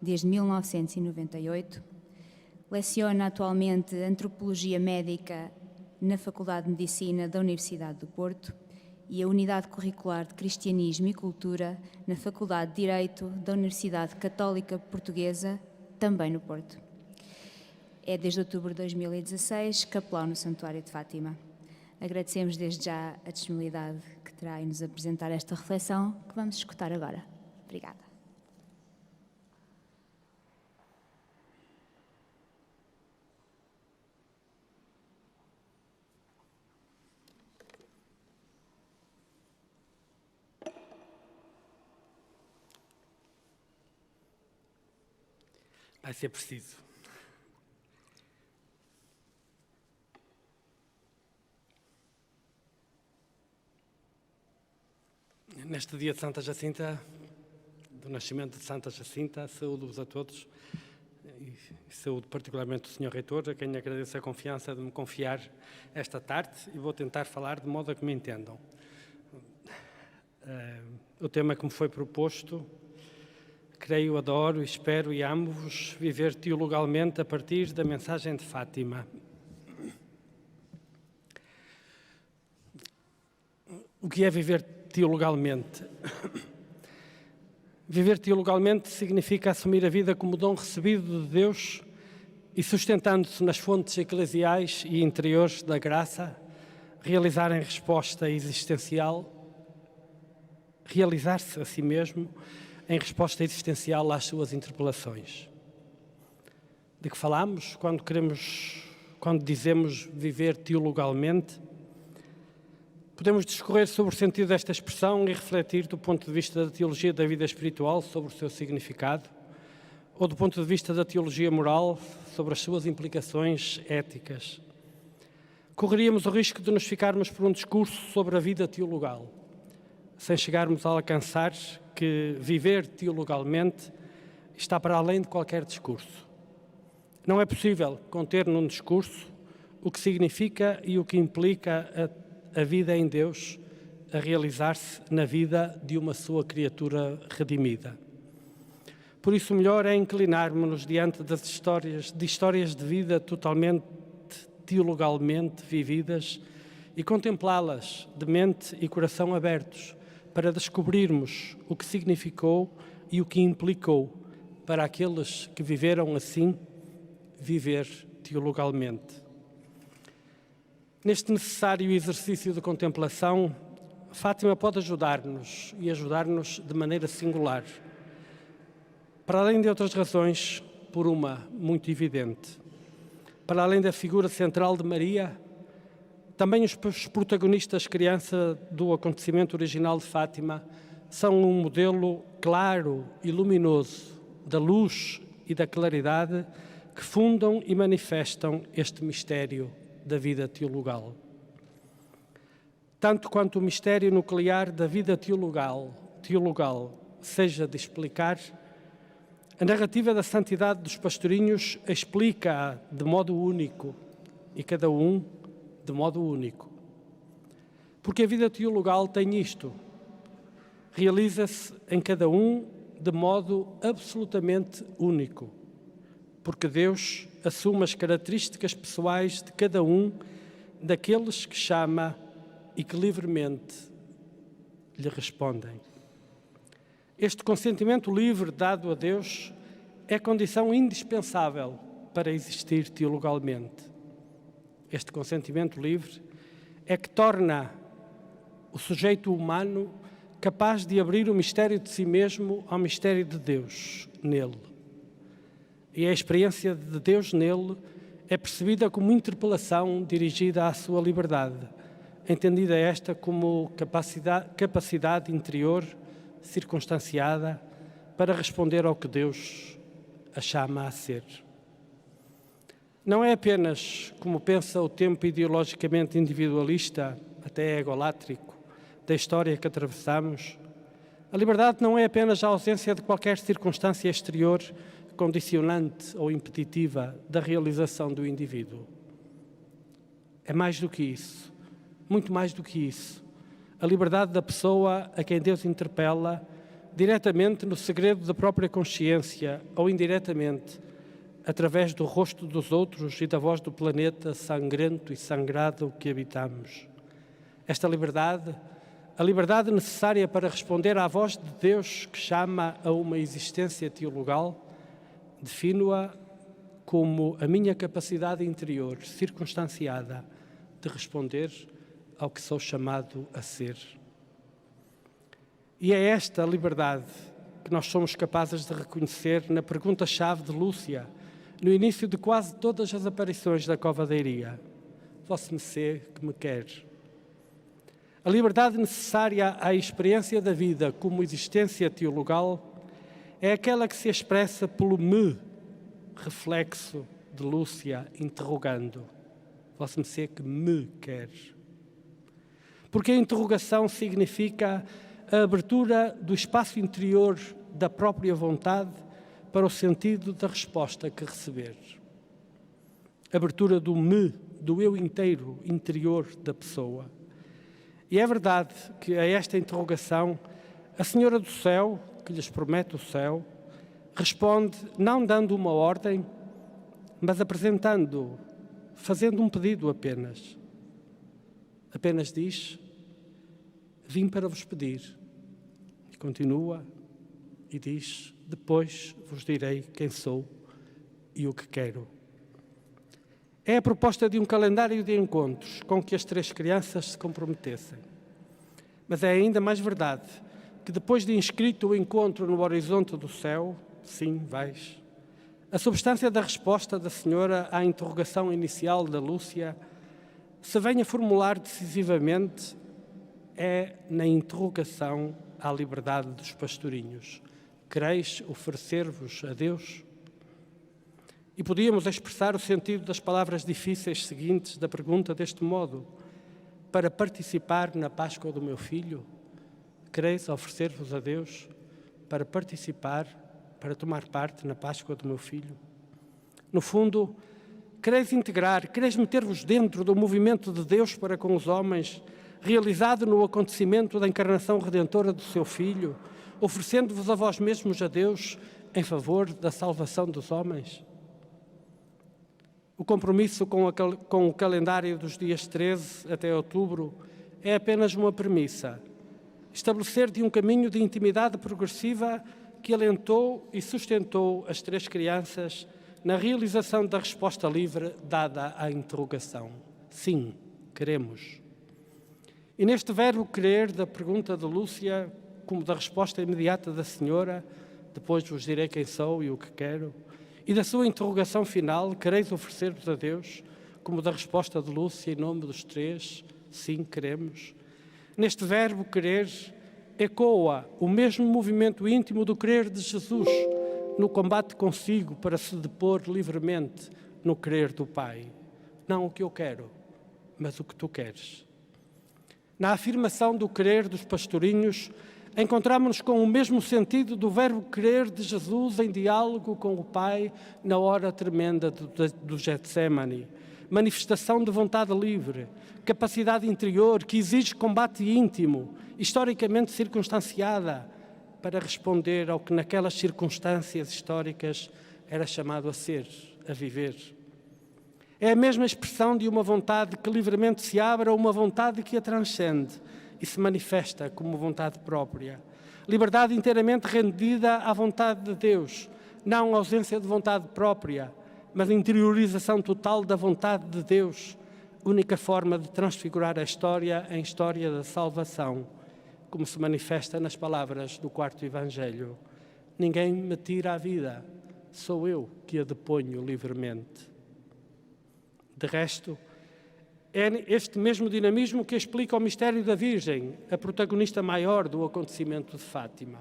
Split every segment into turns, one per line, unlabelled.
desde 1998. Leciona atualmente Antropologia Médica na Faculdade de Medicina da Universidade do Porto e a Unidade Curricular de Cristianismo e Cultura na Faculdade de Direito da Universidade Católica Portuguesa, também no Porto. É desde outubro de 2016 capelão no Santuário de Fátima. Agradecemos desde já a disponibilidade que terá em nos apresentar esta reflexão que vamos escutar agora. Obrigada.
Vai ser preciso. Neste dia de Santa Jacinta, do nascimento de Santa Jacinta, saúdo-vos a todos e saúdo particularmente o Sr. Reitor, a quem agradeço a confiança de me confiar esta tarde e vou tentar falar de modo a que me entendam. O tema que me foi proposto: creio, adoro, espero e amo-vos, viver teologalmente a partir da mensagem de Fátima. O que é viver teologalmente? Viver teologalmente significa assumir a vida como dom recebido de Deus e, sustentando-se nas fontes eclesiais e interiores da graça, realizar em resposta existencial, realizar-se a si mesmo em resposta existencial às suas interpelações. De que falamos quando dizemos viver teologalmente? Podemos discorrer sobre o sentido desta expressão e refletir do ponto de vista da teologia da vida espiritual sobre o seu significado, ou do ponto de vista da teologia moral sobre as suas implicações éticas. Correríamos o risco de nos ficarmos por um discurso sobre a vida teologal, sem chegarmos a alcançar que viver teologalmente está para além de qualquer discurso. Não é possível conter num discurso o que significa e o que implica a vida em Deus a realizar-se na vida de uma sua criatura redimida. Por isso, o melhor é inclinarmos-nos diante das histórias de vida totalmente teologalmente vividas e contemplá-las de mente e coração abertos, para descobrirmos o que significou e o que implicou para aqueles que viveram assim, viver teologalmente. Neste necessário exercício de contemplação, Fátima pode ajudar-nos e ajudar-nos de maneira singular. Para além de outras razões, por uma muito evidente. Para além da figura central de Maria, também os protagonistas criança do acontecimento original de Fátima são um modelo claro e luminoso da luz e da claridade que fundam e manifestam este mistério da vida teologal. Tanto quanto o mistério nuclear da vida teologal seja de explicar, a narrativa da santidade dos pastorinhos explica-a de modo único e cada um de modo único. Porque a vida teologal tem isto: realiza-se em cada um de modo absolutamente único, porque Deus assume as características pessoais de cada um daqueles que chama e que livremente lhe respondem. Este consentimento livre dado a Deus é condição indispensável para existir teologalmente. Este consentimento livre é que torna o sujeito humano capaz de abrir o mistério de si mesmo ao mistério de Deus nele. E a experiência de Deus nele é percebida como interpelação dirigida à sua liberdade, entendida esta como capacidade interior circunstanciada para responder ao que Deus a chama a ser. Não é apenas, como pensa o tempo ideologicamente individualista, até egolátrico, da história que atravessamos, a liberdade não é apenas a ausência de qualquer circunstância exterior condicionante ou impeditiva da realização do indivíduo. É mais do que isso, muito mais do que isso. A liberdade da pessoa a quem Deus interpela diretamente no segredo da própria consciência ou indiretamente, através do rosto dos outros e da voz do planeta sangrento e sangrado que habitamos. Esta liberdade, a liberdade necessária para responder à voz de Deus que chama a uma existência teologal, defino-a como a minha capacidade interior, circunstanciada, de responder ao que sou chamado a ser. E é esta liberdade que nós somos capazes de reconhecer na pergunta-chave de Lúcia, no início de quase todas as aparições da Cova da Iria. Vosso Messê que me quer. A liberdade necessária à experiência da vida como existência teologal é aquela que se expressa pelo me, reflexo de Lúcia, interrogando. Vosso Messê que me quer. Porque a interrogação significa a abertura do espaço interior da própria vontade para o sentido da resposta que receber. Abertura do me, do eu inteiro, interior da pessoa. E é verdade que a esta interrogação, a Senhora do Céu, que lhes promete o céu, responde não dando uma ordem, mas apresentando, fazendo um pedido apenas. Apenas diz, vim para vos pedir. E continua e diz, depois vos direi quem sou e o que quero. É a proposta de um calendário de encontros com que as três crianças se comprometessem. Mas é ainda mais verdade que depois de inscrito o encontro no horizonte do céu, sim, vais, a substância da resposta da Senhora à interrogação inicial da Lúcia se venha formular decisivamente é na interrogação à liberdade dos pastorinhos. Quereis oferecer-vos a Deus? E podíamos expressar o sentido das palavras difíceis seguintes da pergunta deste modo. Para participar na Páscoa do meu filho, quereis oferecer-vos a Deus para participar, para tomar parte na Páscoa do meu filho? No fundo, quereis integrar, quereis meter-vos dentro do movimento de Deus para com os homens, realizado no acontecimento da encarnação redentora do seu Filho, oferecendo-vos a vós mesmos a Deus em favor da salvação dos homens? O compromisso com o calendário dos dias 13 até outubro é apenas uma premissa. Estabelecer de um caminho de intimidade progressiva que alentou e sustentou as três crianças na realização da resposta livre dada à interrogação. Sim, queremos. E neste verbo querer da pergunta de Lúcia, como da resposta imediata da Senhora, depois vos direi quem sou e o que quero, e da sua interrogação final, quereis oferecer-vos a Deus, como da resposta de Lúcia em nome dos três, sim, queremos. Neste verbo querer, ecoa o mesmo movimento íntimo do querer de Jesus no combate consigo para se depor livremente no querer do Pai. Não o que eu quero, mas o que tu queres. Na afirmação do querer dos pastorinhos, encontramos-nos com o mesmo sentido do verbo querer de Jesus em diálogo com o Pai na hora tremenda do Getsémani. Manifestação de vontade livre, capacidade interior que exige combate íntimo, historicamente circunstanciada, para responder ao que naquelas circunstâncias históricas era chamado a ser, a viver. É a mesma expressão de uma vontade que livremente se abre a uma vontade que a transcende e se manifesta como vontade própria. Liberdade inteiramente rendida à vontade de Deus, não ausência de vontade própria, mas interiorização total da vontade de Deus, única forma de transfigurar a história em história da salvação, como se manifesta nas palavras do quarto Evangelho. Ninguém me tira a vida, sou eu que a deponho livremente. De resto, é este mesmo dinamismo que explica o mistério da Virgem, a protagonista maior do acontecimento de Fátima.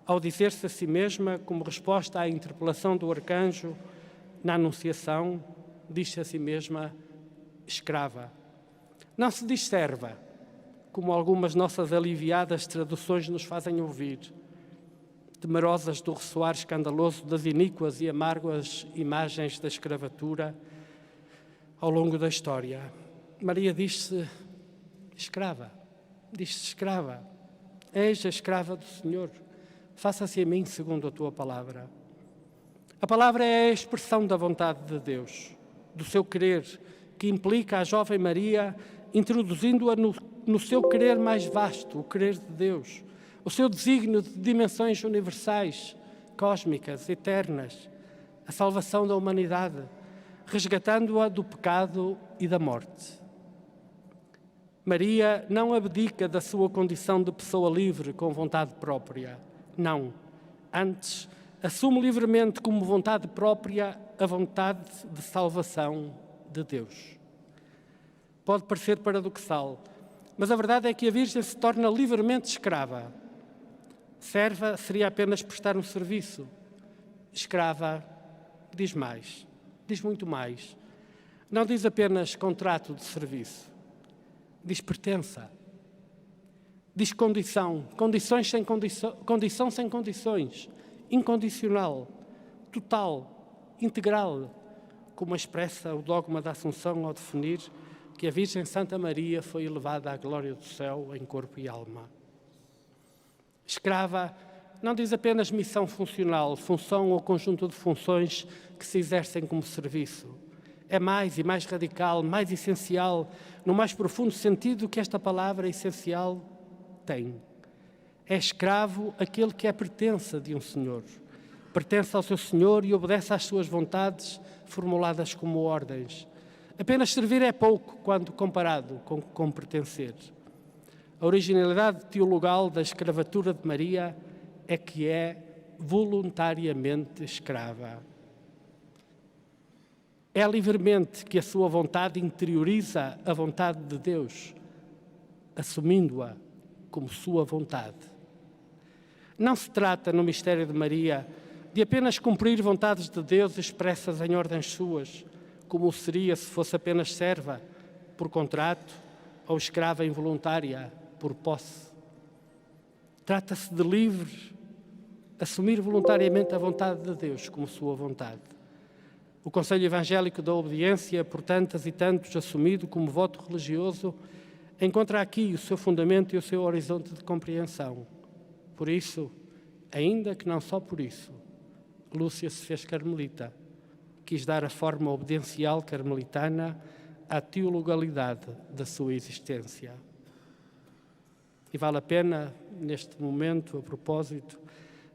Ao dizer-se a si mesma, como resposta à interpelação do arcanjo na Anunciação, diz-se a si mesma escrava. Não se diz serva, como algumas nossas aliviadas traduções nos fazem ouvir, temerosas do ressoar escandaloso das iníquas e amargas imagens da escravatura ao longo da história. Maria diz-se escrava, eis a escrava do Senhor, faça-se a mim segundo a tua palavra. A palavra é a expressão da vontade de Deus, do seu querer, que implica a jovem Maria, introduzindo-a no seu querer mais vasto, o querer de Deus, o seu desígnio de dimensões universais, cósmicas, eternas, a salvação da humanidade, resgatando-a do pecado e da morte. Maria não abdica da sua condição de pessoa livre com vontade própria. Não. Antes, assume livremente como vontade própria a vontade de salvação de Deus. Pode parecer paradoxal, mas a verdade é que a Virgem se torna livremente escrava. Serva seria apenas prestar um serviço. Escrava diz mais, diz muito mais. Não diz apenas contrato de serviço. Diz pertença, diz condição, condição sem condições, incondicional, total, integral, como expressa o dogma da Assunção ao definir que a Virgem Santa Maria foi elevada à glória do céu em corpo e alma. Escrava não diz apenas missão funcional, função ou conjunto de funções que se exercem como serviço. É mais e mais radical, mais essencial, no mais profundo sentido que esta palavra essencial tem. É escravo aquele que é pertença de um senhor. Pertence ao seu senhor e obedece às suas vontades, formuladas como ordens. Apenas servir é pouco quando comparado com pertencer. A originalidade teologal da escravatura de Maria é que é voluntariamente escrava. É livremente que a sua vontade interioriza a vontade de Deus, assumindo-a como sua vontade. Não se trata, no mistério de Maria, de apenas cumprir vontades de Deus expressas em ordens suas, como seria se fosse apenas serva, por contrato, ou escrava involuntária, por posse. Trata-se de livre, assumir voluntariamente a vontade de Deus como sua vontade. O Conselho Evangélico da Obediência, por tantas e tantos assumido como voto religioso, encontra aqui o seu fundamento e o seu horizonte de compreensão. Por isso, ainda que não só por isso, Lúcia se fez carmelita, quis dar a forma obediencial carmelitana à teologalidade da sua existência. E vale a pena, neste momento, a propósito,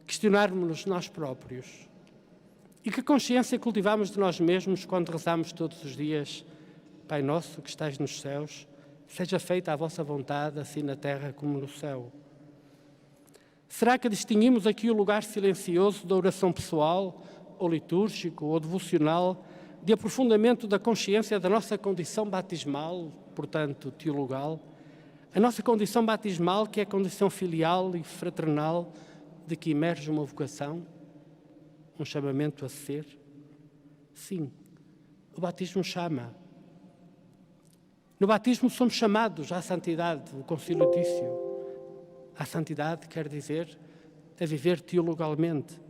questionarmos-nos nós próprios. E que consciência cultivamos de nós mesmos quando rezamos todos os dias: Pai nosso que estais nos céus, seja feita a vossa vontade, assim na terra como no céu. Será que distinguimos aqui o lugar silencioso da oração pessoal, ou litúrgico, ou devocional, de aprofundamento da consciência da nossa condição batismal, portanto, teologal? A nossa condição batismal, que é a condição filial e fraternal de que emerge uma vocação, um chamamento a ser? Sim, o batismo chama. No batismo somos chamados à santidade, o Concílio disse-o. A santidade quer dizer a viver teologalmente.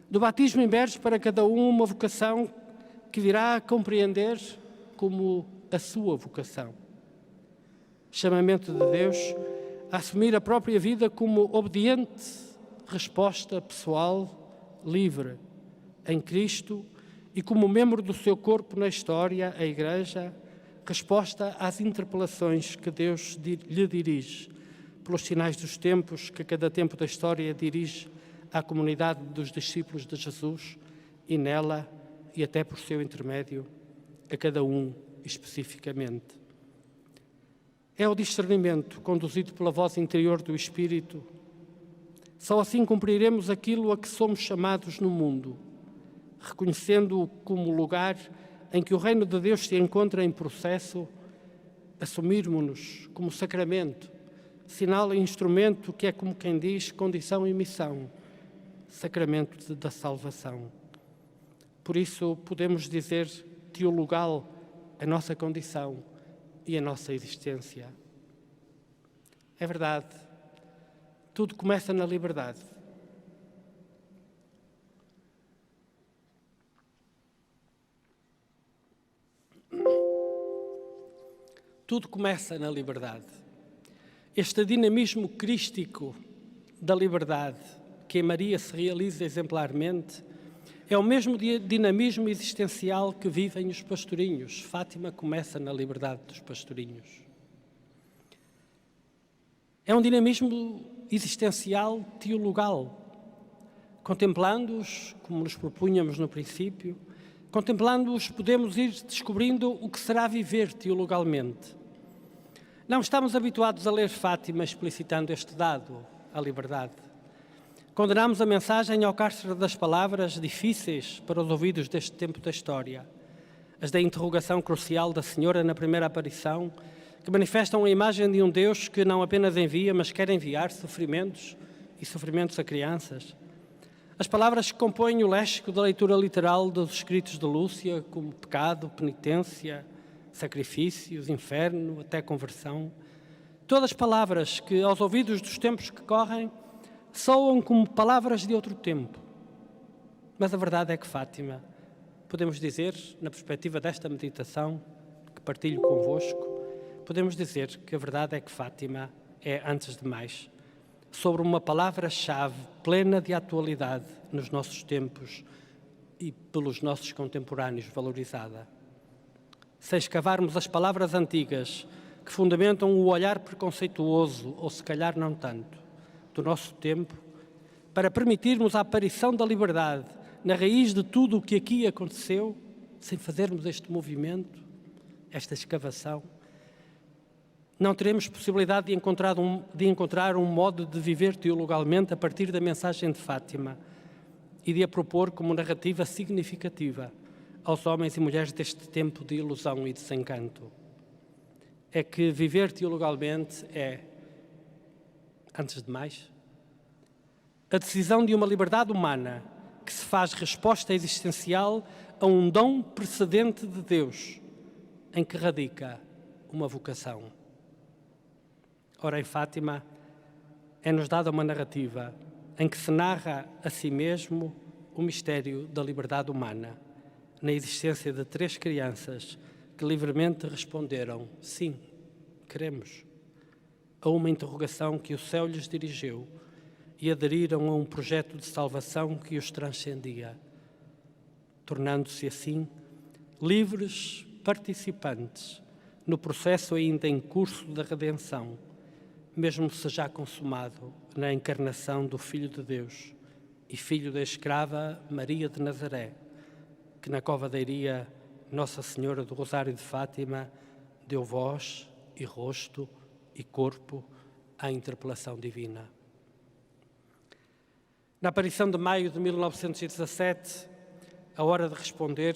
Do batismo emerge para cada um uma vocação que virá a compreender como a sua vocação. Chamamento de Deus a assumir a própria vida como obediente, resposta pessoal, livre, em Cristo e como membro do seu corpo na história, a Igreja, resposta às interpelações que Deus lhe dirige, pelos sinais dos tempos que cada tempo da história dirige à comunidade dos discípulos de Jesus e nela, e até por seu intermédio, a cada um especificamente. É o discernimento conduzido pela voz interior do Espírito. Só assim cumpriremos aquilo a que somos chamados no mundo, reconhecendo-o como lugar em que o reino de Deus se encontra em processo, assumirmos-nos como sacramento, sinal e instrumento que é, como quem diz, condição e missão, sacramento da salvação. Por isso podemos dizer teologal a nossa condição e a nossa existência. É verdade, tudo começa na liberdade. Tudo começa na liberdade. Este dinamismo crístico da liberdade, que que em Maria se realiza exemplarmente, é o mesmo dinamismo existencial que vivem os pastorinhos. Fátima começa na liberdade dos pastorinhos. É um dinamismo existencial teologal. Contemplando-os, como nos propunhamos no princípio, contemplando-os podemos ir descobrindo o que será viver teologalmente. Não estamos habituados a ler Fátima explicitando este dado, a liberdade. Condenamos a mensagem ao cárcere das palavras difíceis para os ouvidos deste tempo da história, as da interrogação crucial da Senhora na primeira aparição, que manifestam a imagem de um Deus que não apenas envia, mas quer enviar sofrimentos e sofrimentos a crianças. As palavras que compõem o léxico da leitura literal dos escritos de Lúcia, como pecado, penitência, sacrifícios, inferno, até conversão. Todas palavras que, aos ouvidos dos tempos que correm, soam como palavras de outro tempo. Mas a verdade é que Fátima, podemos dizer, na perspectiva desta meditação que partilho convosco, podemos dizer que a verdade é que Fátima é, antes de mais, sobre uma palavra-chave plena de atualidade nos nossos tempos e pelos nossos contemporâneos valorizada. Sem escavarmos as palavras antigas que fundamentam o olhar preconceituoso, ou se calhar não tanto, do nosso tempo, para permitirmos a aparição da liberdade na raiz de tudo o que aqui aconteceu, sem fazermos este movimento, esta escavação, não teremos possibilidade de encontrar um modo de viver teologalmente a partir da mensagem de Fátima e de a propor como narrativa significativa aos homens e mulheres deste tempo de ilusão e desencanto. É que viver teologalmente é, antes de mais, a decisão de uma liberdade humana que se faz resposta existencial a um dom precedente de Deus, em que radica uma vocação. Ora, em Fátima, é-nos dada uma narrativa em que se narra a si mesmo o mistério da liberdade humana, na existência de 3 crianças que livremente responderam sim, queremos, a uma interrogação que o céu lhes dirigiu e aderiram a um projeto de salvação que os transcendia, tornando-se assim livres participantes no processo ainda em curso da redenção, mesmo se já consumado na encarnação do Filho de Deus e filho da escrava Maria de Nazaré, que na cova da Iria Nossa Senhora do Rosário de Fátima deu voz e rosto e corpo à interpelação divina. Na aparição de maio de 1917, a hora de responder,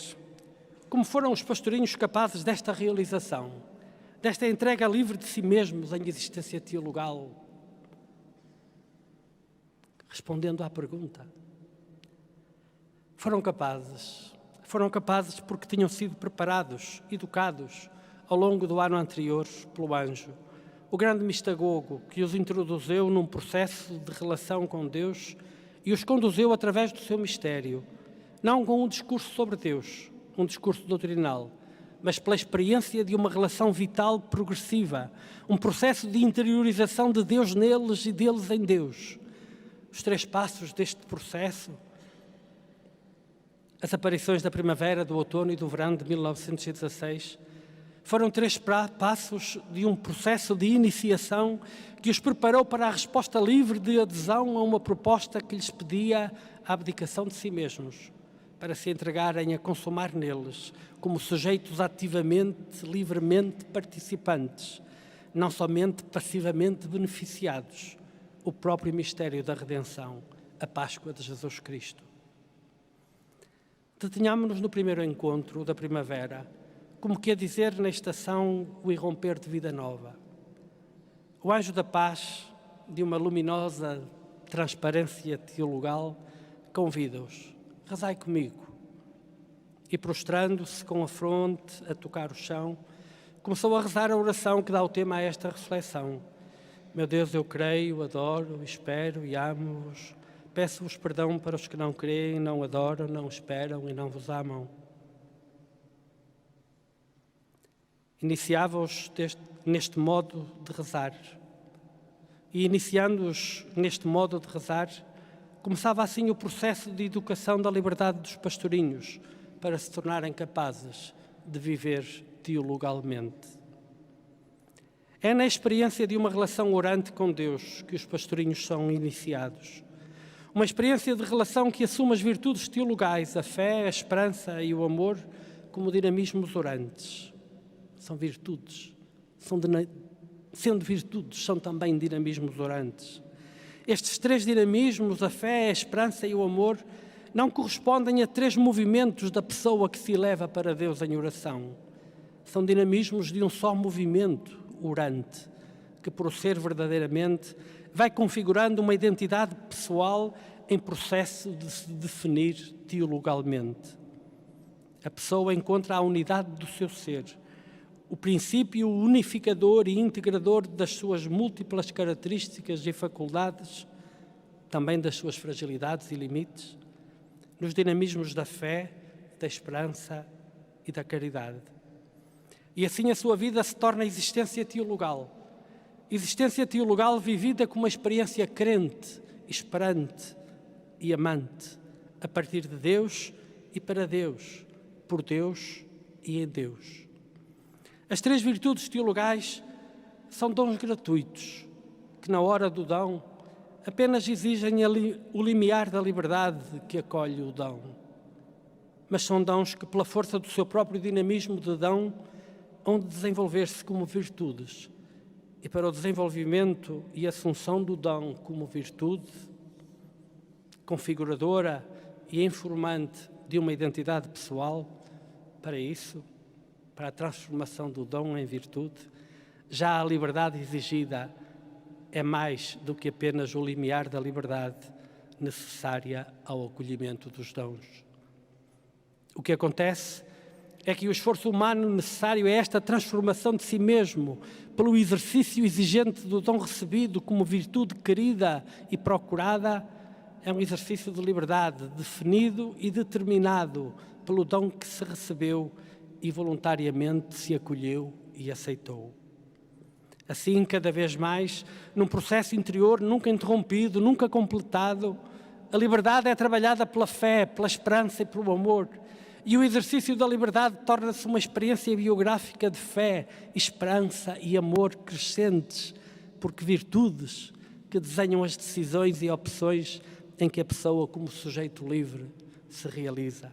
como foram os pastorinhos capazes desta realização, desta entrega livre de si mesmos em existência teologal? Respondendo à pergunta. Foram capazes porque tinham sido preparados, educados ao longo do ano anterior pelo anjo, o grande mistagogo que os introduziu num processo de relação com Deus e os conduziu através do seu mistério, não com um discurso sobre Deus, um discurso doutrinal, mas pela experiência de uma relação vital progressiva, um processo de interiorização de Deus neles e deles em Deus. Os 3 passos deste processo, as aparições da primavera, do outono e do verão de 1916, foram 3 passos de um processo de iniciação que os preparou para a resposta livre de adesão a uma proposta que lhes pedia a abdicação de si mesmos, para se entregarem a consumar neles, como sujeitos ativamente, livremente participantes, não somente passivamente beneficiados, o próprio mistério da redenção, a Páscoa de Jesus Cristo. Detenhámo-nos no primeiro encontro da primavera, como quer dizer na estação o irromper de vida nova. O anjo da paz, de uma luminosa transparência teologal, convida-os: rezai comigo. E prostrando-se com a fronte a tocar o chão, começou a rezar a oração que dá o tema a esta reflexão. Meu Deus, eu creio, adoro, espero e amo-vos. Peço-vos perdão para os que não creem, não adoram, não esperam e não vos amam. Iniciava-os neste modo de rezar. E iniciando-os neste modo de rezar, Começava assim o processo de educação da liberdade dos pastorinhos para se tornarem capazes de viver teologalmente. É na experiência de uma relação orante com Deus que os pastorinhos são iniciados. Uma experiência de relação que assume as virtudes teologais, a fé, a esperança e o amor, como dinamismos orantes. São virtudes. Sendo virtudes, são também dinamismos orantes. Estes três dinamismos, a fé, a esperança e o amor, não correspondem a três movimentos da pessoa que se eleva para Deus em oração. São dinamismos de um só movimento orante, que por ser verdadeiramente vai configurando uma identidade pessoal em processo de se definir teologalmente. A pessoa encontra a unidade do seu ser, o princípio unificador e integrador das suas múltiplas características e faculdades, também das suas fragilidades e limites, nos dinamismos da fé, da esperança e da caridade. E assim a sua vida se torna existência teologal. Existência teologal vivida como uma experiência crente, esperante e amante, a partir de Deus e para Deus, por Deus e em Deus. As três virtudes teologais são dons gratuitos, que na hora do dom apenas exigem o limiar da liberdade que acolhe o dom. Mas são dons que, pela força do seu próprio dinamismo de dom, hão de desenvolver-se como virtudes. E para o desenvolvimento e assunção do dom como virtude, configuradora e informante de uma identidade pessoal, para isso, para a transformação do dom em virtude, já a liberdade exigida é mais do que apenas o limiar da liberdade necessária ao acolhimento dos dons. O que acontece é que o esforço humano necessário a esta transformação de si mesmo, pelo exercício exigente do dom recebido como virtude querida e procurada, é um exercício de liberdade definido e determinado pelo dom que se recebeu e voluntariamente se acolheu e aceitou. Assim, cada vez mais, num processo interior nunca interrompido, nunca completado, a liberdade é trabalhada pela fé, pela esperança e pelo amor. E o exercício da liberdade torna-se uma experiência biográfica de fé, esperança e amor crescentes, porque virtudes que desenham as decisões e opções em que a pessoa, como sujeito livre, se realiza.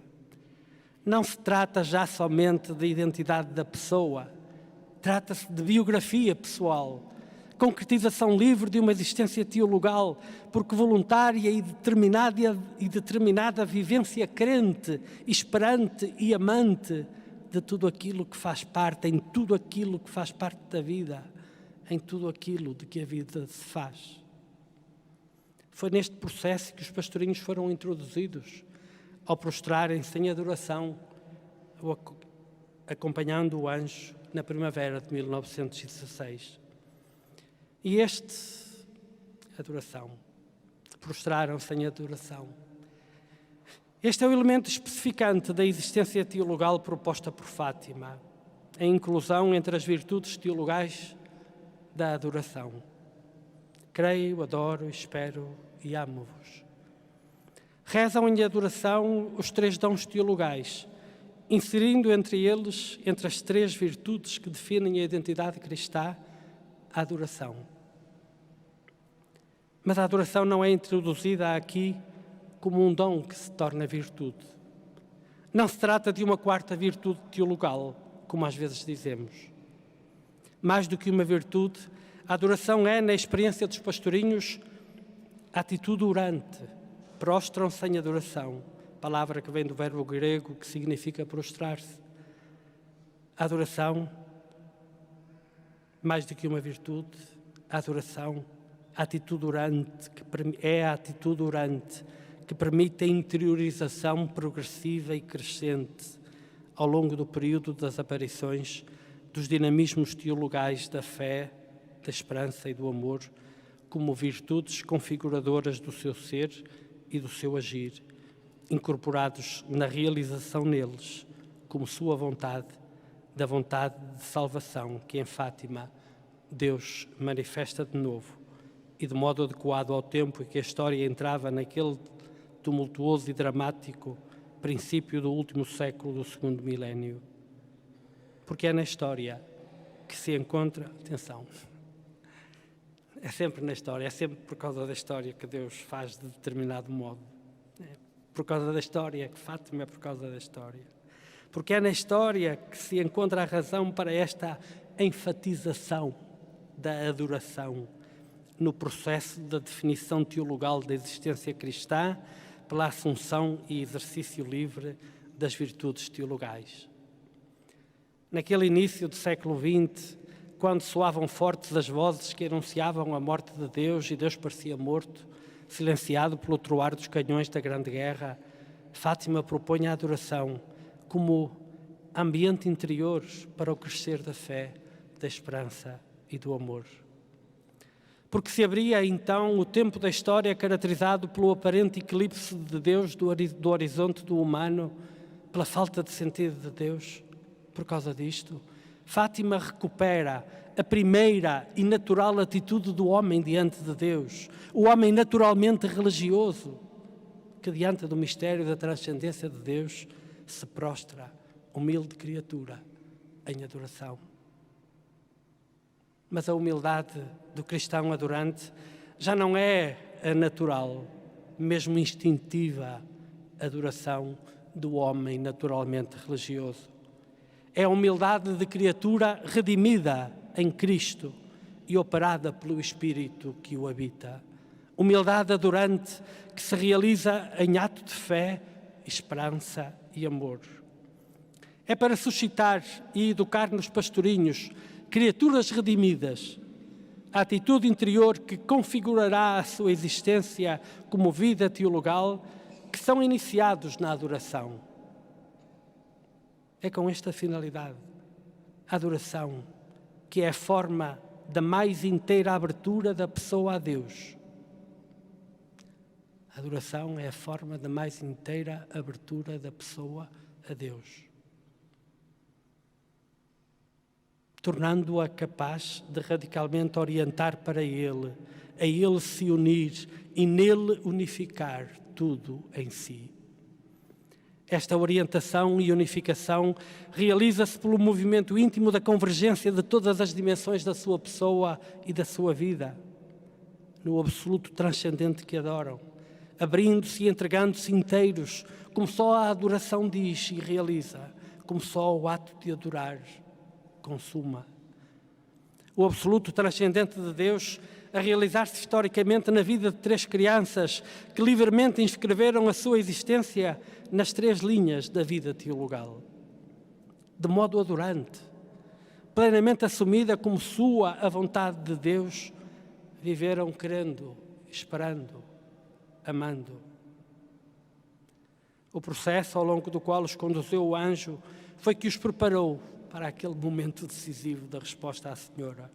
Não se trata já somente da identidade da pessoa, trata-se de biografia pessoal, concretização livre de uma existência teologal, porque voluntária e determinada vivência crente, esperante e amante de tudo aquilo que faz parte, em tudo aquilo que faz parte da vida, em tudo aquilo de que a vida se faz. Foi neste processo que os pastorinhos foram introduzidos, ao prostrarem-se em adoração, acompanhando o anjo na primavera de 1916. E adoração, prostraram-se em adoração. Este é o elemento especificante da existência teologal proposta por Fátima, a inclusão entre as virtudes teologais da adoração. Creio, adoro, espero e amo-vos. Rezam em adoração os três dons teologais, inserindo entre eles, entre as três virtudes que definem a identidade cristã, a adoração. Mas a adoração não é introduzida aqui como um dom que se torna virtude. Não se trata de uma quarta virtude teologal, como às vezes dizemos. Mais do que uma virtude, a adoração é, na experiência dos pastorinhos, a atitude orante. Prostram-se em adoração, palavra que vem do verbo grego que significa prostrar-se. A adoração, mais do que uma virtude, a adoração, a atitude orante, é a atitude orante que permite a interiorização progressiva e crescente ao longo do período das aparições dos dinamismos teologais da fé, da esperança e do amor, como virtudes configuradoras do seu ser e do seu agir, incorporados na realização neles, como sua vontade, da vontade de salvação que em Fátima Deus manifesta de novo e de modo adequado ao tempo em que a história entrava naquele tumultuoso e dramático princípio do último século do segundo milénio. Porque é na história que se encontra, atenção, é sempre na história, é sempre por causa da história que Deus faz de determinado modo. É por causa da história, que Fátima é por causa da história. Porque é na história que se encontra a razão para esta enfatização da adoração no processo da definição teologal da existência cristã pela assunção e exercício livre das virtudes teologais. Naquele início do século XX, quando soavam fortes as vozes que anunciavam a morte de Deus e Deus parecia morto, silenciado pelo troar dos canhões da Grande Guerra, Fátima propõe a adoração como ambiente interior para o crescer da fé, da esperança e do amor. Porque se abria então o tempo da história caracterizado pelo aparente eclipse de Deus do horizonte do humano, pela falta de sentido de Deus. Por causa disto, Fátima recupera a primeira e natural atitude do homem diante de Deus, o homem naturalmente religioso, que diante do mistério da transcendência de Deus se prostra, humilde criatura, em adoração. Mas a humildade do cristão adorante já não é a natural, mesmo instintiva, adoração do homem naturalmente religioso. É a humildade de criatura redimida em Cristo e operada pelo Espírito que o habita. Humildade adorante que se realiza em ato de fé, esperança e amor. É para suscitar e educar nos pastorinhos criaturas redimidas, a atitude interior que configurará a sua existência como vida teologal, que são iniciados na adoração. É com esta finalidade, a adoração, que é a forma da mais inteira abertura da pessoa a Deus. A adoração é a forma da mais inteira abertura da pessoa a Deus, tornando-a capaz de radicalmente orientar para Ele, a Ele se unir e nele unificar tudo em si. Esta orientação e unificação realiza-se pelo movimento íntimo da convergência de todas as dimensões da sua pessoa e da sua vida, no absoluto transcendente que adoram, abrindo-se e entregando-se inteiros, como só a adoração diz e realiza, como só o ato de adorar consuma. O absoluto transcendente de Deus a realizar-se historicamente na vida de 3 crianças que livremente inscreveram a sua existência nas 3 linhas da vida teologal. De modo adorante, plenamente assumida como sua a vontade de Deus, viveram crendo, esperando, amando. O processo ao longo do qual os conduziu o anjo foi que os preparou para aquele momento decisivo da resposta à Senhora,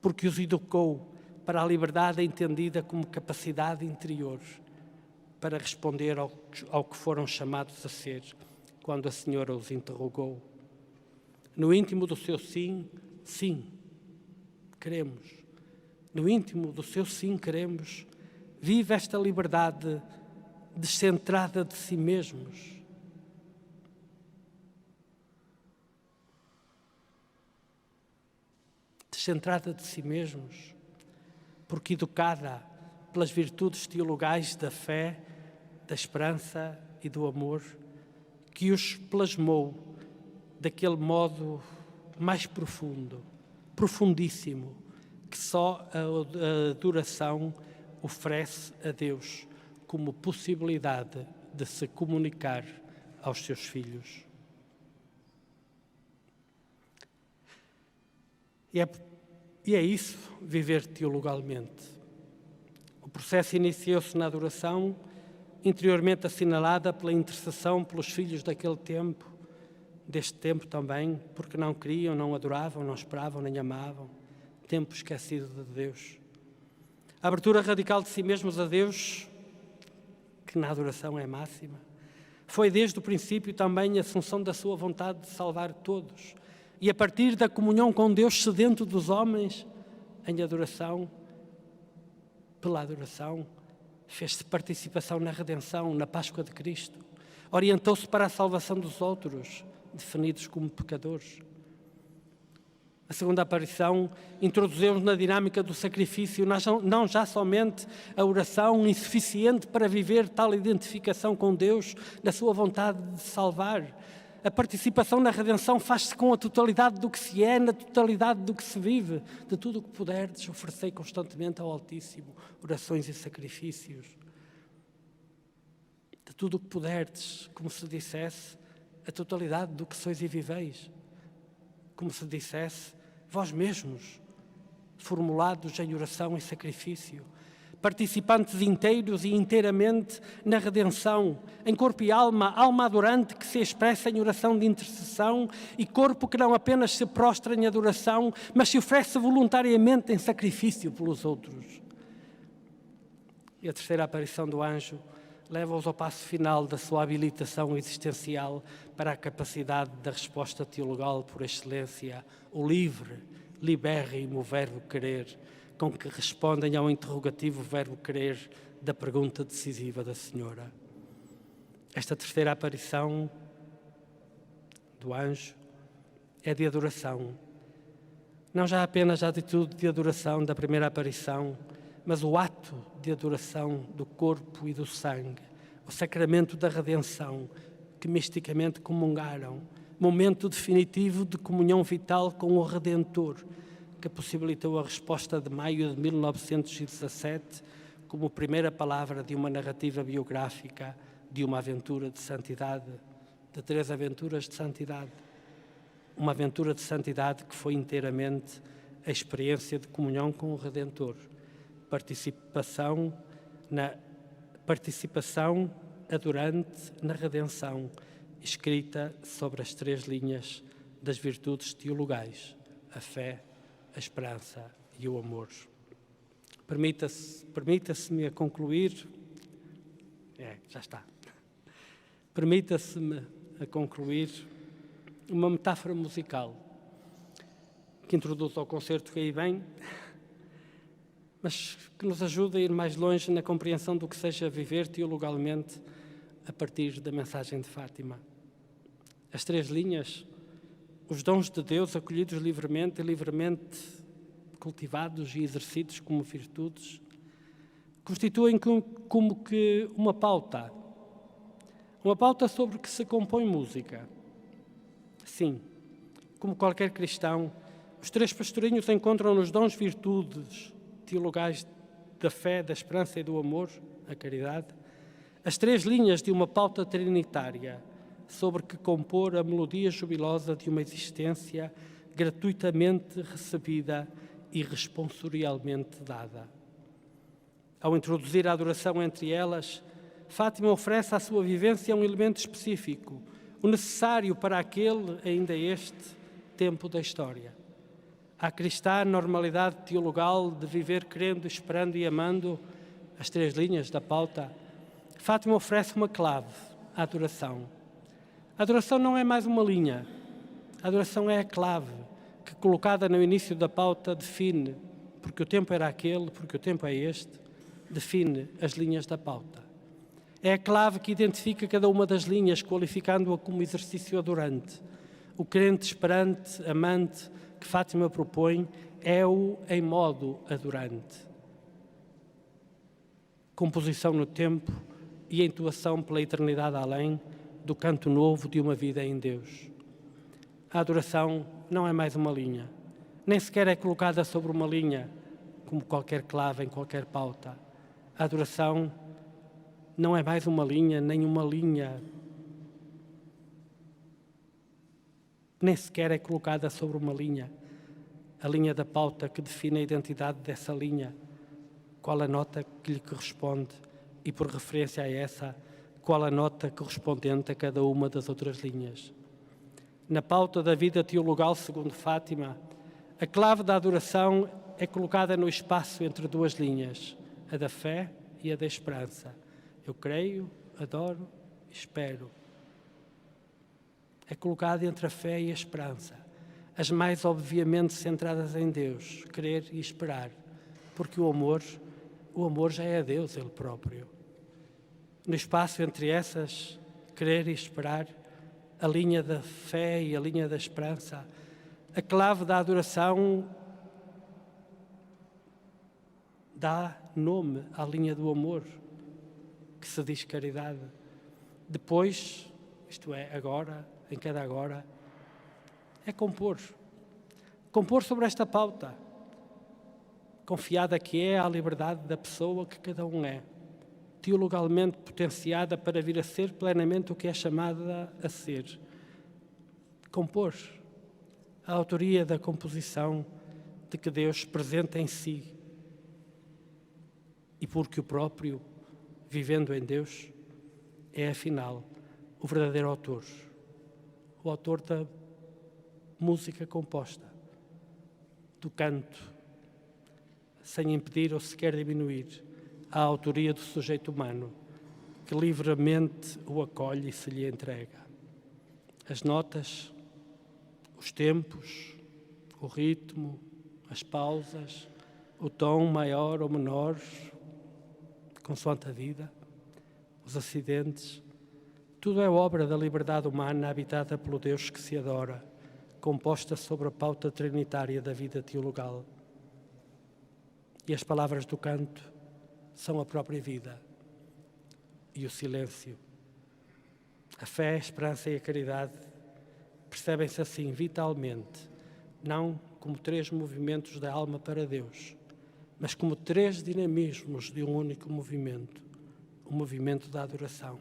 porque os educou para a liberdade entendida como capacidade interior para responder ao que foram chamados a ser quando a Senhora os interrogou. No íntimo do seu sim, sim, queremos. No íntimo do seu sim, queremos. Vive esta liberdade descentrada de si mesmos. Descentrada de si mesmos, porque educada pelas virtudes teologais da fé, da esperança e do amor, que os plasmou daquele modo mais profundo, profundíssimo, que só a adoração oferece a Deus como possibilidade de se comunicar aos seus filhos. E é isso, viver teologalmente. O processo iniciou-se na adoração, interiormente assinalada pela intercessão pelos filhos daquele tempo, deste tempo também, porque não queriam, não adoravam, não esperavam, nem amavam. Tempo esquecido de Deus. A abertura radical de si mesmos a Deus, que na adoração é máxima, foi desde o princípio também a assunção da sua vontade de salvar todos. E a partir da comunhão com Deus sedento dos homens, em adoração, pela adoração, fez-se participação na redenção, na Páscoa de Cristo. Orientou-se para a salvação dos outros, definidos como pecadores. A segunda aparição introduziu-nos na dinâmica do sacrifício, não já somente a oração insuficiente para viver tal identificação com Deus, na sua vontade de salvar. A participação na redenção faz-se com a totalidade do que se é, na totalidade do que se vive. De tudo o que puderdes, oferecei constantemente ao Altíssimo orações e sacrifícios. De tudo o que puderdes, como se dissesse, a totalidade do que sois e viveis. Como se dissesse, vós mesmos, formulados em oração e sacrifício, participantes inteiros e inteiramente na redenção, em corpo e alma, alma adorante que se expressa em oração de intercessão e corpo que não apenas se prostra em adoração, mas se oferece voluntariamente em sacrifício pelos outros. E a terceira aparição do anjo leva-os ao passo final da sua habilitação existencial para a capacidade da resposta teologal por excelência, o livre, libérrimo verbo querer, com que respondem ao interrogativo verbo querer da pergunta decisiva da Senhora. Esta terceira aparição do anjo é de adoração. Não já apenas a atitude de adoração da primeira aparição, mas o ato de adoração do corpo e do sangue, o sacramento da redenção, que misticamente comungaram, momento definitivo de comunhão vital com o Redentor, que possibilitou a resposta de maio de 1917 como primeira palavra de uma narrativa biográfica de uma aventura de santidade, de 3 aventuras de santidade. Uma aventura de santidade que foi inteiramente a experiência de comunhão com o Redentor, participação adorante na redenção, escrita sobre as 3 linhas das virtudes teologais, a fé, a esperança e o amor. Permita-se-me a concluir. Já está. Permita-se-me a concluir uma metáfora musical que introduz ao concerto que aí vem, mas que nos ajuda a ir mais longe na compreensão do que seja viver teologalmente a partir da mensagem de Fátima. As 3 linhas, os dons de Deus acolhidos livremente e livremente cultivados e exercidos como virtudes, constituem como que uma pauta sobre que se compõe música. Sim, como qualquer cristão, os 3 pastorinhos encontram nos dons virtudes teologais da fé, da esperança e do amor, a caridade, as 3 linhas de uma pauta trinitária sobre que compor a melodia jubilosa de uma existência gratuitamente recebida e responsorialmente dada. Ao introduzir a adoração entre elas, Fátima oferece à sua vivência um elemento específico, o necessário para aquele, ainda este, tempo da história. À cristã normalidade teologal de viver crendo, esperando e amando, as 3 linhas da pauta, Fátima oferece uma clave, a adoração. A adoração não é mais uma linha, a adoração é a clave que, colocada no início da pauta, define, porque o tempo era aquele, porque o tempo é este, define as linhas da pauta. É a clave que identifica cada uma das linhas, qualificando-a como exercício adorante. O crente esperante, amante, que Fátima propõe, é-o em modo adorante. Composição no tempo e entoação pela eternidade além do canto novo de uma vida em Deus. A adoração não é mais uma linha, nem sequer é colocada sobre uma linha, como qualquer clave em qualquer pauta. A adoração não é mais uma linha, nem uma linha, nem sequer é colocada sobre uma linha. A linha da pauta que define a identidade dessa linha, qual a nota que lhe corresponde e, por referência a essa, qual a nota correspondente a cada uma das outras linhas. Na pauta da vida teologal, segundo Fátima, a clave da adoração é colocada no espaço entre 2 linhas, a da fé e a da esperança. Eu creio, adoro, espero. É colocada entre a fé e a esperança, as mais obviamente centradas em Deus, crer e esperar, porque o amor o amor já é Deus Ele próprio. No espaço entre essas, querer e esperar, a linha da fé e a linha da esperança, a clave da adoração dá nome à linha do amor, que se diz caridade. Depois, isto é, agora, em cada agora, é compor. Compor sobre esta pauta, confiada que é à liberdade da pessoa que cada um é, teologalmente potenciada para vir a ser plenamente o que é chamada a ser. Compor. A autoria da composição de que Deus presente em si e porque o próprio, vivendo em Deus, é afinal o verdadeiro autor, o autor da música composta, do canto, sem impedir ou sequer diminuir a autoria do sujeito humano, que livremente o acolhe e se lhe entrega. As notas, os tempos, o ritmo, as pausas, o tom maior ou menor, consoante a vida, os acidentes, tudo é obra da liberdade humana habitada pelo Deus que se adora, composta sobre a pauta trinitária da vida teologal. E as palavras do canto são a própria vida e o silêncio. A fé, a esperança e a caridade percebem-se assim vitalmente, não como três movimentos da alma para Deus, mas como três dinamismos de um único movimento, o movimento da adoração.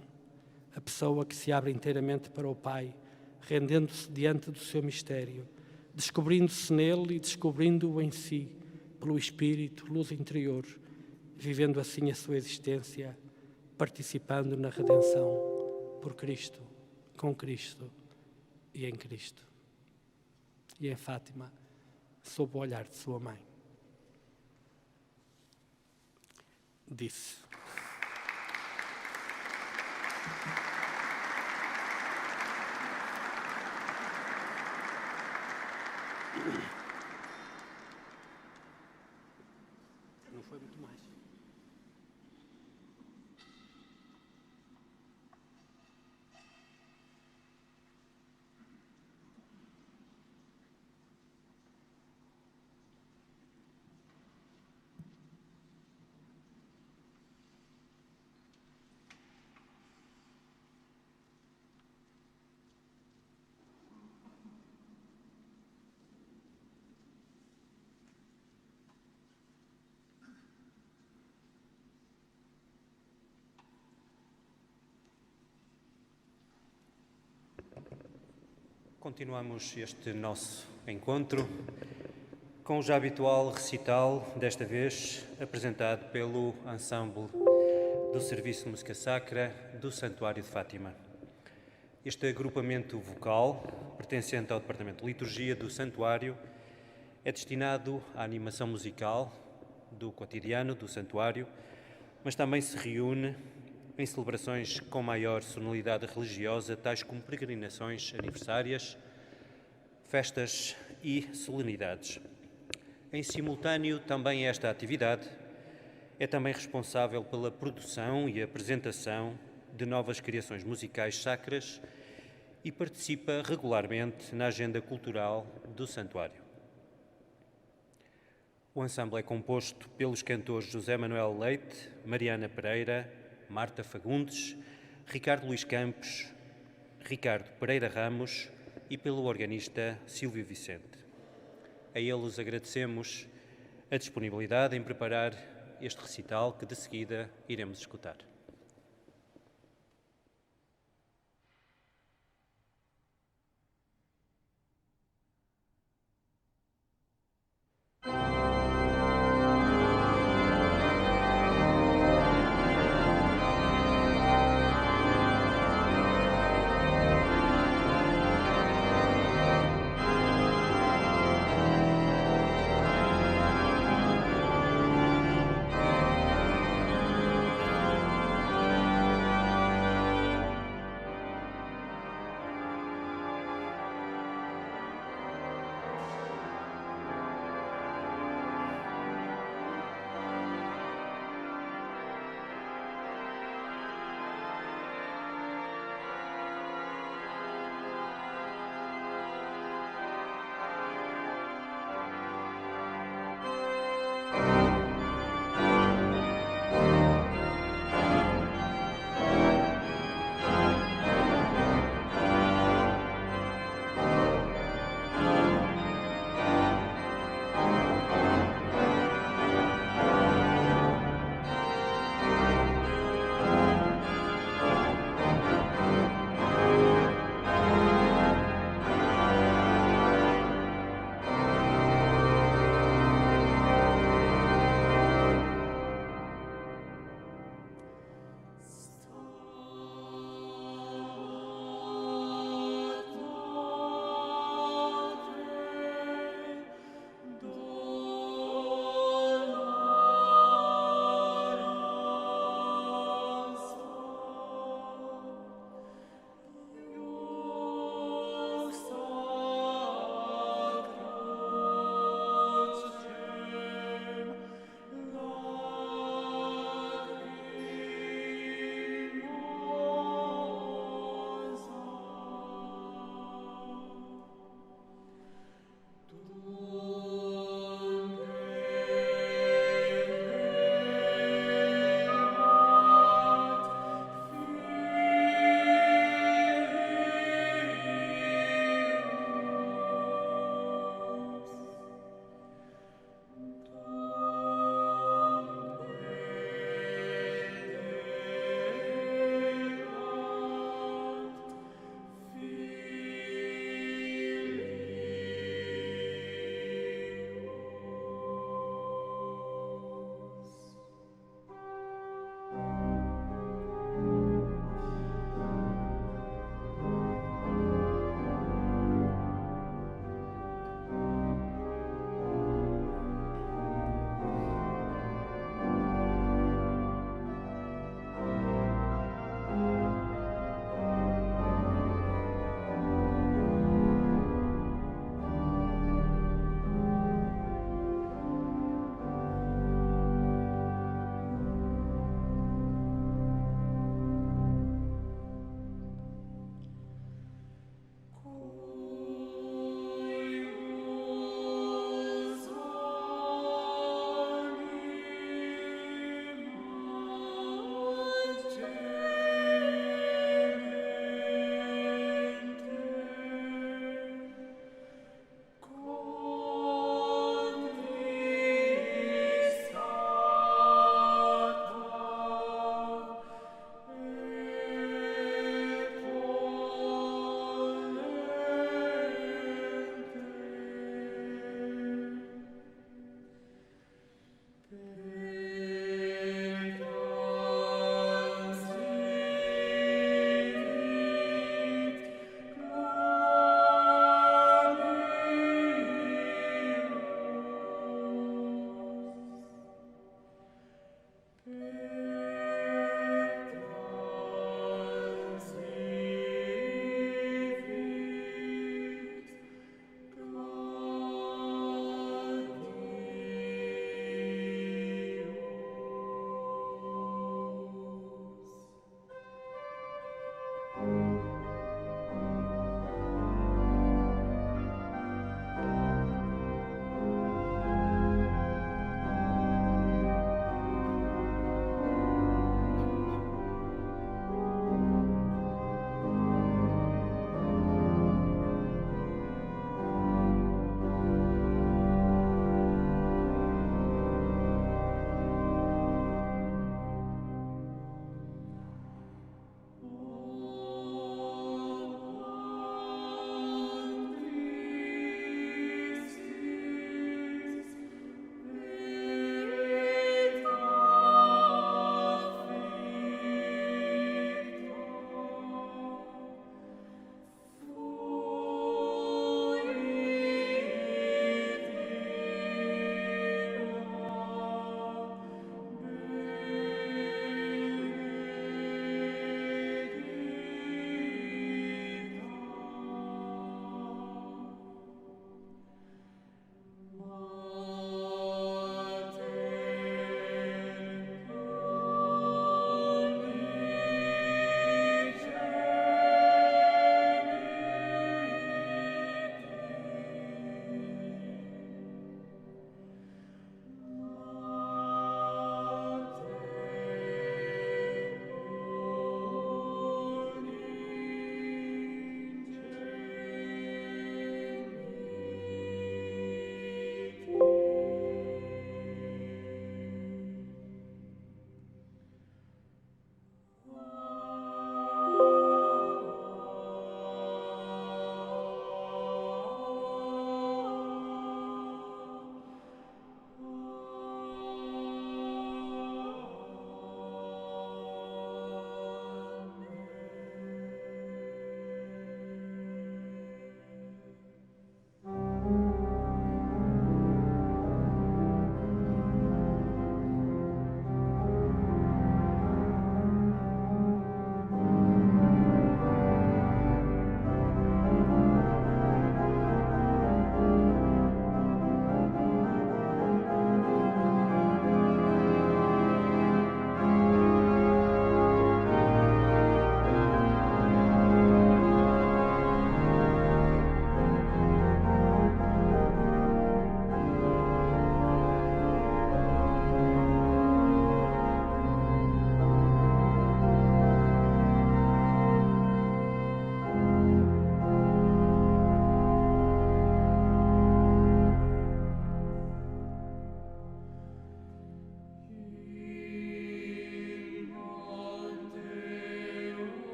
A pessoa que se abre inteiramente para o Pai, rendendo-se diante do seu mistério, descobrindo-se nele e descobrindo-o em si, pelo Espírito, luz interior, vivendo assim a sua existência, participando na redenção por Cristo, com Cristo e em Cristo. E em Fátima, sob o olhar de sua mãe, disse: não foi muito mais.
Continuamos este nosso encontro com o já habitual recital, desta vez apresentado pelo ensemble do Serviço de Música Sacra do Santuário de Fátima. Este agrupamento vocal, pertencente ao Departamento de Liturgia do Santuário, é destinado à animação musical do cotidiano do Santuário, mas também se reúne em celebrações com maior sonoridade religiosa, tais como peregrinações aniversárias, festas e solenidades. Em simultâneo, também esta atividade é também responsável pela produção e apresentação de novas criações musicais sacras e participa regularmente na agenda cultural do Santuário. O ensemble é composto pelos cantores José Manuel Leite, Mariana Pereira, Marta Fagundes, Ricardo Luís Campos, Ricardo Pereira Ramos e pelo organista Silvio Vicente. A eles agradecemos a disponibilidade em preparar este recital que de seguida iremos escutar.